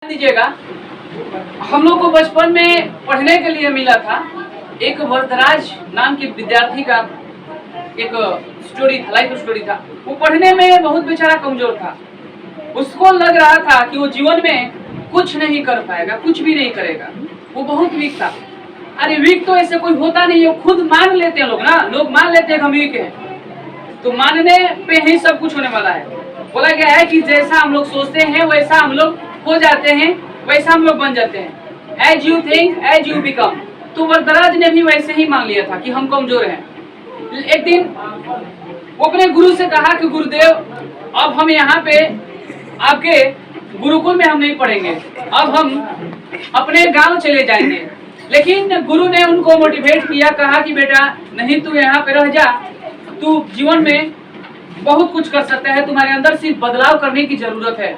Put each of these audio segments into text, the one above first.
दीजिएगा। हम लोग को बचपन में पढ़ने के लिए मिला था एक वरदराज नाम के विद्यार्थी का एक स्टोरी था, लाइफ स्टोरी था। वो पढ़ने में बहुत बेचारा कमजोर था। उसको लग रहा था कि वो जीवन में कुछ नहीं कर पाएगा, कुछ भी नहीं करेगा। वो बहुत वीक था। अरे वीक तो ऐसे कोई होता नहीं है, खुद मान लेते हैं लोग ना, लोग मान लेते हैं हम वीक हैं, तो मानने पे ही सब कुछ होने वाला है। बोला गया है कि जैसा हम लोग सोचते हैं वैसा हम लोग हो जाते हैं, वैसा हम लोग बन जाते हैं। As you think as you become. तो वरदराज ने भी वैसे ही मान लिया था कि हम कमजोर हैं। एक दिन वो अपने गुरु से कहा कि गुरुदेव, अब हम यहाँ पे आपके गुरुकुल में हम नहीं पढ़ेंगे, अब हम अपने गांव चले जाएंगे। लेकिन गुरु ने उनको मोटिवेट किया, कहा कि बेटा नहीं, तू यहाँ पे रह जा, तू जीवन में बहुत कुछ कर सकता है, तुम्हारे अंदर सिर्फ बदलाव करने की जरूरत है।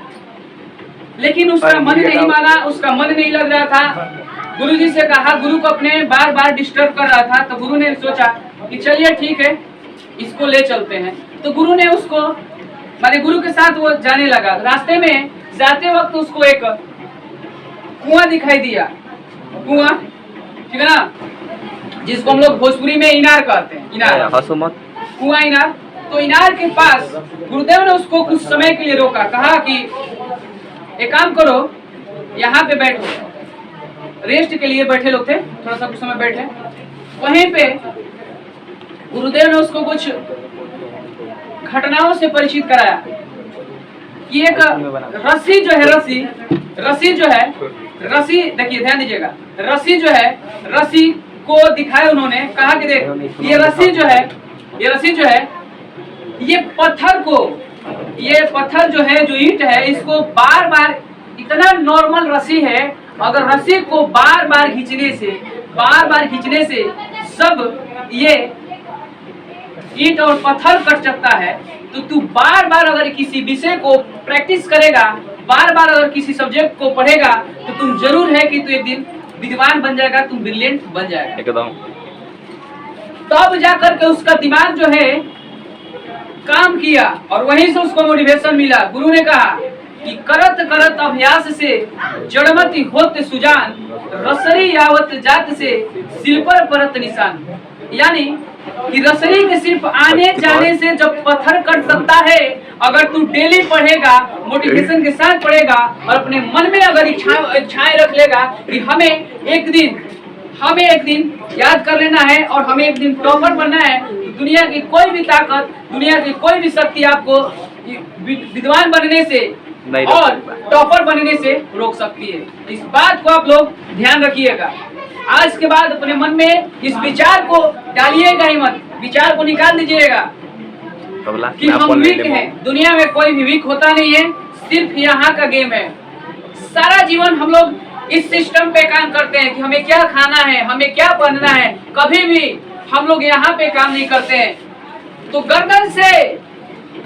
लेकिन उसका मन नहीं माना, उसका मन नहीं लग रहा था। गुरु जी से कहा, गुरु को अपने बार बार डिस्टर्ब कर रहा था। तो गुरु ने सोचा कि चलिए ठीक है, इसको ले चलते हैं। तो गुरु ने उसको गुरु के साथ वो जाने लगा। रास्ते में जाते वक्त उसको एक कुआं दिखाई दिया। कुआं, ठीक है ना, जिसको हम लोग भोजपुरी में इनार कहते हैं। इनार, कुआं, इनार। तो इनार के पास गुरुदेव ने उसको कुछ समय के लिए रोका, कहा कि एक काम करो, यहाँ पे बैठो। रेस्ट के लिए बैठे लोग थे, थोड़ा सा कुछ समय बैठे। वहीं पे गुरुदेव ने उसको कुछ घटनाओं से परिचित कराया कि एक रस्सी जो है, रस्सी जो है, रस्सी देखिए, ध्यान दीजिएगा, रस्सी जो है, रस्सी को दिखाया उन्होंने। कहा कि देख, ये रस्सी जो है, ये रस्सी जो है, ये पत्थर को, ये पत्थर जो है, जो ईंट है, इसको बार बार, इतना नॉर्मल रस्सी है, अगर रस्सी को बार बार खींचने से सब ये ईंट और पत्थर कट सकता है। तो तू बार बार अगर किसी विषय को प्रैक्टिस करेगा, बार बार अगर किसी सब्जेक्ट को पढ़ेगा, तो तुम जरूर है कि तू एक दिन विद्वान बन जाएगा, तुम ब्रिलियंट बन जाएगा एकदम। तब जाकर के उसका दिमाग जो है काम किया और वहीं से उसको मोटिवेशन मिला। गुरु ने कहा कि करत करत अभ्यास से जड़मति होत सुजान, रसरी यावत जात से सिर पर परत निशान। यानी कि रसरी के सिर्फ आने जाने से जब पत्थर कट सकता है, अगर तू डेली पढ़ेगा, मोटिवेशन के साथ पढ़ेगा और अपने मन में अगर इच्छाएं रख लेगा कि हमें एक दिन याद कर लेना है और हमें एक दिन टॉपर बनना है, दुनिया की कोई भी ताकत, दुनिया की कोई भी शक्ति आपको विद्वान बनने से और टॉपर बनने से रोक सकती है। इस बात को आप लोग ध्यान रखिएगा। आज के बाद अपने मन में इस विचार को डालिएगा ही मत, विचार को निकाल दीजिएगा कि हम वीक हैं। दुनिया में कोई भी वीक होता नहीं है, सिर्फ यहाँ का गेम है। सारा जीवन हम लोग इस सिस्टम पे काम करते हैं कि हमें क्या खाना है, हमें क्या पहनना है, कभी भी हम लोग यहाँ पे काम नहीं करते हैं। तो गर्दन से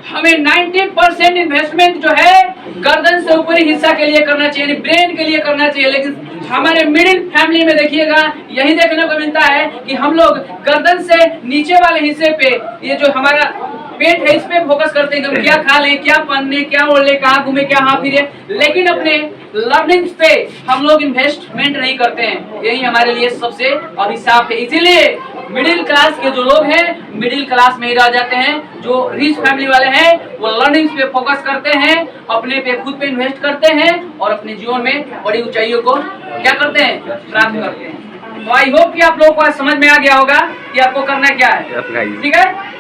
हमें 90% इन्वेस्टमेंट जो है गर्दन से ऊपरी हिस्सा के लिए करना चाहिए, ब्रेन के लिए करना चाहिए। लेकिन हमारे मिडिल फैमिली में देखिएगा, यही देखने को मिलता है कि हम लोग गर्दन से नीचे वाले हिस्से पे, ये जो हमारा पेट है, इस पे फोकस करते हैं कि हम क्या खा लें, क्या पहने, क्या ओढ़ ले, कहाँ घूमे, क्या हाँ फिरे। लेकिन अपने लर्निंग्स पे हम लोग इन्वेस्टमेंट नहीं करते हैं। यही हमारे लिए सबसे अभिशाप है। इसीलिए मिडिल क्लास के जो लोग हैं, मिडिल क्लास में ही रह जाते हैं। जो रिच फैमिली वाले हैं, वो लर्निंग्स पे फोकस करते हैं, अपने पे खुद पे इन्वेस्ट करते हैं और अपने जीवन में बड़ी ऊंचाइयों को क्या करते हैं, प्राप्त करते हैं। तो आई होप कि आप लोगों को समझ में आ गया होगा कि आपको करना क्या है। ठीक है।